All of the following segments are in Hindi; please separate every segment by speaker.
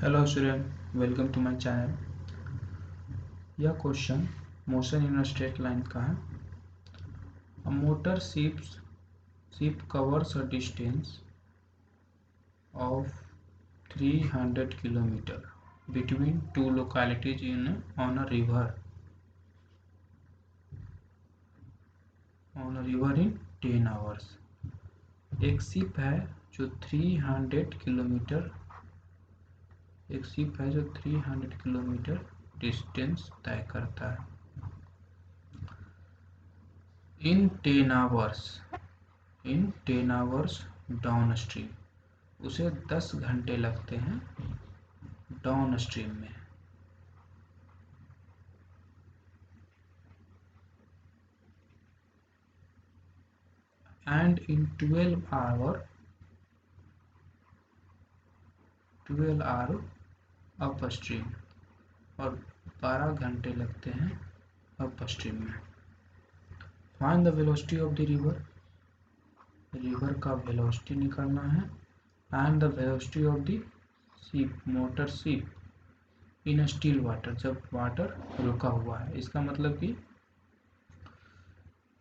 Speaker 1: Hello student, welcome to my channel. यह question motion in straight line का है. A motor ship covers a distance of 300 km between two localities on a river in 10 hours. एक शिप है जो 300 किलोमीटर डिस्टेंस तय करता है. इन 10 आवर्स डाउन स्ट्रीम, उसे 10 घंटे लगते हैं डाउन स्ट्रीम में. And in 12 hour up stream, और 12 घंटे लगते हैं अप स्ट्रीम में. Find the velocity of the river का वेलोसिटी निकालना है. And the velocity of the motor ship in still water, जब वाटर रुका हुआ है. इसका मतलब कि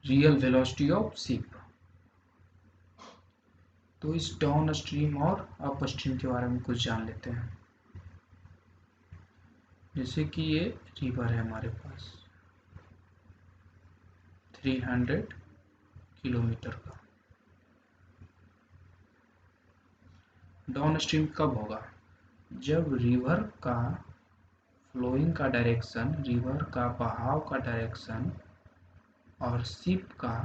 Speaker 1: रियल वेलोसिटी ऑफ शिप. तो इस डाउन स्ट्रीम और अप स्ट्रीम के बारे में कुछ जान लेते हैं. जैसे कि ये रिवर है हमारे पास 300 किलोमीटर का. डाउन स्ट्रीम कब होगा? जब रिवर का फ्लोइंग का डायरेक्शन, रिवर का बहाव का डायरेक्शन और शिप का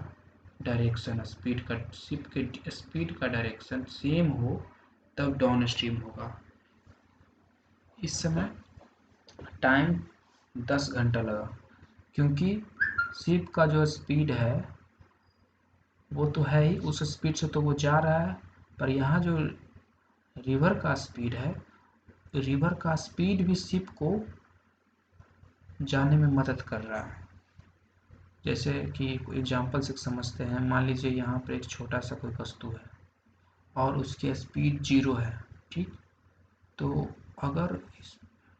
Speaker 1: डायरेक्शन, शिप के स्पीड का डायरेक्शन सेम हो, तब डाउन स्ट्रीम होगा. इस समय टाइम 10 घंटा लगा, क्योंकि शिप का जो स्पीड है वो तो है ही, उस स्पीड से तो वो जा रहा है. पर यहाँ जो रिवर का स्पीड है, रिवर का स्पीड भी शिप को जाने में मदद कर रहा है. जैसे कि एग्जांपल से समझते हैं. मान लीजिए यहाँ पर एक छोटा सा कोई वस्तु है और उसकी स्पीड 0 है. ठीक, तो अगर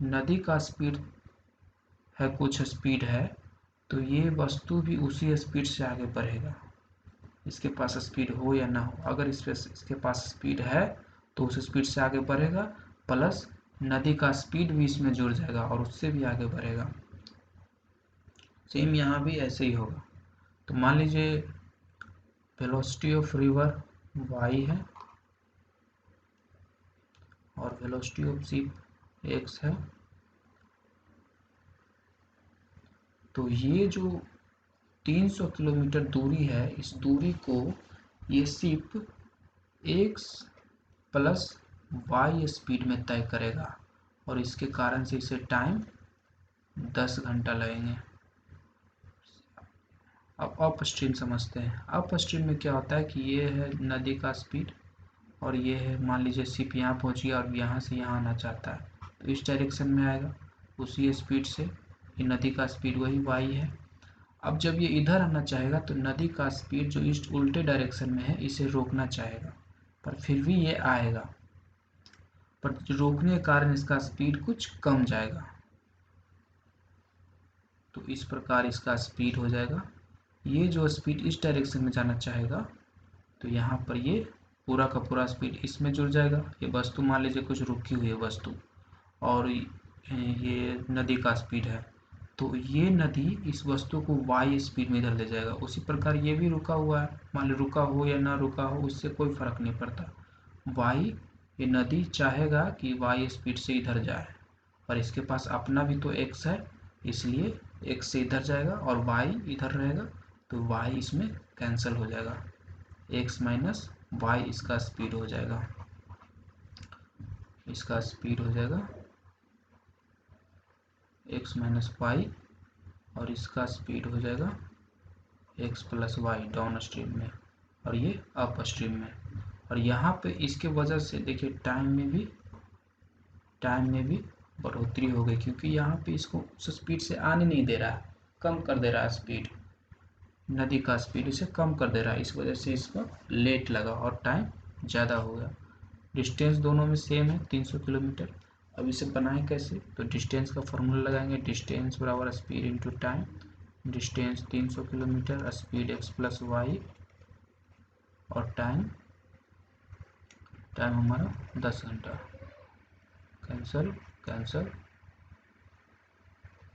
Speaker 1: नदी का स्पीड है, कुछ स्पीड है, तो ये वस्तु भी उसी स्पीड से आगे बढ़ेगा, इसके पास स्पीड हो या ना हो. अगर इसके पास स्पीड है तो उस स्पीड से आगे बढ़ेगा, प्लस नदी का स्पीड भी इसमें जुड़ जाएगा और उससे भी आगे बढ़ेगा. सेम यहाँ भी ऐसे ही होगा. तो मान लीजिए वेलोसिटी ऑफ रिवर y है और वेलोसिटी ऑफ शिप x है. तो ये जो 300 किलोमीटर दूरी है, इस दूरी को ये ship x plus y speed में तय करेगा, और इसके कारण से इसे टाइम 10 घंटा लगेंगे. अब अप स्ट्रीम समझते हैं. अप स्ट्रीम में क्या होता है कि ये है नदी का स्पीड, और ये है, मान लीजिए शिप यहाँ पहुँची और यहाँ से यहाँ आना चाहता है, तो इस डायरेक्शन में आएगा उसी स्पीड से. ये नदी का स्पीड वही y है. अब जब ये इधर आना चाहेगा तो नदी का स्पीड जो इस उल्टे डायरेक्शन में है, इसे रोकना चाहेगा, पर फिर भी ये आएगा, पर रोकने के कारण इसका स्पीड कुछ कम जाएगा. तो इस प्रकार इसका स्पीड हो जाएगा. ये जो स्पीड इस डायरेक्शन में जाना चाहेगा, तो यहाँ पर ये पूरा का पूरा स्पीड इसमें जुड़ जाएगा. ये वस्तु मान लीजिए कुछ रुकी हुई है वस्तु, और ये नदी का स्पीड है, तो ये नदी इस वस्तु को y स्पीड में इधर ले जाएगा. उसी प्रकार ये भी रुका हुआ है, मान ली रुका हो या ना रुका हो, उससे कोई फर्क नहीं पड़ता. ये नदी चाहेगा कि y स्पीड से इधर जाए, पर इसके पास अपना भी तो x है, इसलिए x से इधर जाएगा और y इधर रहेगा, तो y इसमें कैंसिल हो जाएगा. x माइनस वाई इसका स्पीड हो जाएगा. इसका स्पीड हो जाएगा x माइनस वाई, और इसका स्पीड हो जाएगा x plus Y down stream में, और ये अप स्ट्रीम में. और यहाँ पे इसके वजह से देखिए टाइम में भी बढ़ोतरी हो गई, क्योंकि यहाँ पे इसको उस स्पीड से आने नहीं दे रहा है, कम कर दे रहा है स्पीड. नदी का स्पीड इसे कम कर दे रहा है, इस वजह से इसको लेट लगा और टाइम ज़्यादा हो गया. डिस्टेंस दोनों में सेम है 300 किलोमीटर, अब इसे बनाएं कैसे, तो डिस्टेंस का फॉर्मूला लगाएंगे, डिस्टेंस बराबर speed into time. Distance 300 kilometre, speed x plus Y और टाइम हमारा 10 घंटा। कैंसल कैंसल,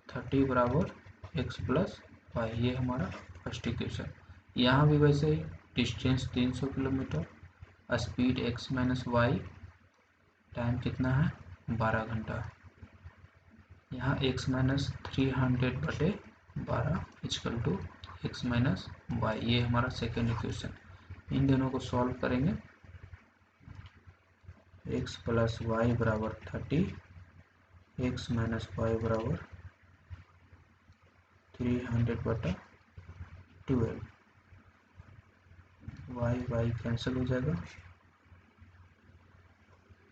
Speaker 1: 30 बराबर x प्लस वाई, ये हमारा फर्स्ट इक्वेशन। यहाँ भी वैसे ही, distance 300 kilometre, speed x minus y, time कितना है 12 घंटा। यहाँ x माइनस 300 बटे 12 equal to X minus Y, ये हमारा सेकेंड इक्वेशन। इन दोनों को सॉल्व करेंगे, x प्लस वाई बराबर 30, एक्स माइनस वाई बराबर 300 बटा 12, वाई कैंसिल हो जाएगा,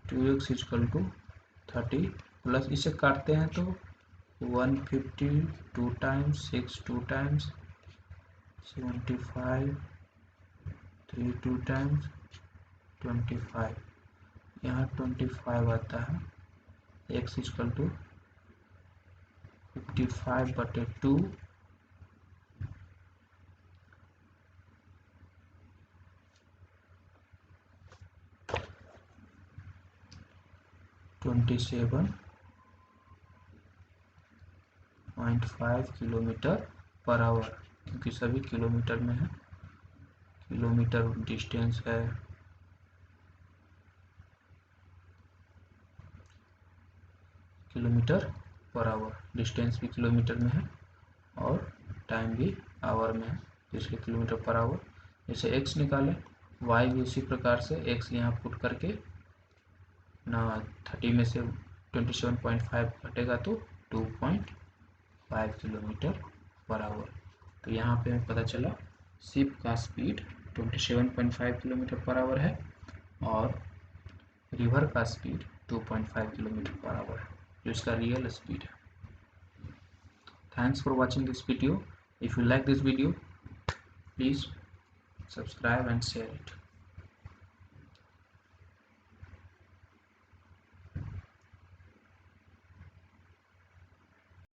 Speaker 1: 2x इजकल टू 30 प्लस इसे काटते हैं तो 150 2 टाइम्स, 6 2 टाइम्स, 75 3 2 टाइम्स 25, यहाँ 25 आता है, x इजकल टू 55 बटे 2, 27.5 किलोमीटर पर आवर, क्योंकि सभी किलोमीटर में है, किलोमीटर डिस्टेंस है, किलोमीटर पर आवर, डिस्टेंस भी किलोमीटर में है और टाइम भी आवर में है, इसलिए किलोमीटर पर आवर। जैसे x निकालें, y भी उसी प्रकार से, x यहाँ पुट करके ना 30 में से 27.5 घटेगा तो 2.5 किलोमीटर पर आवर। तो यहाँ पे हमें पता चला शिप का स्पीड 27.5 किलोमीटर पर आवर है और रिवर का स्पीड 2.5 किलोमीटर पर आवर है, जो इसका रियल स्पीड है। Thanks for watching this video. If you like this video, please subscribe and share it.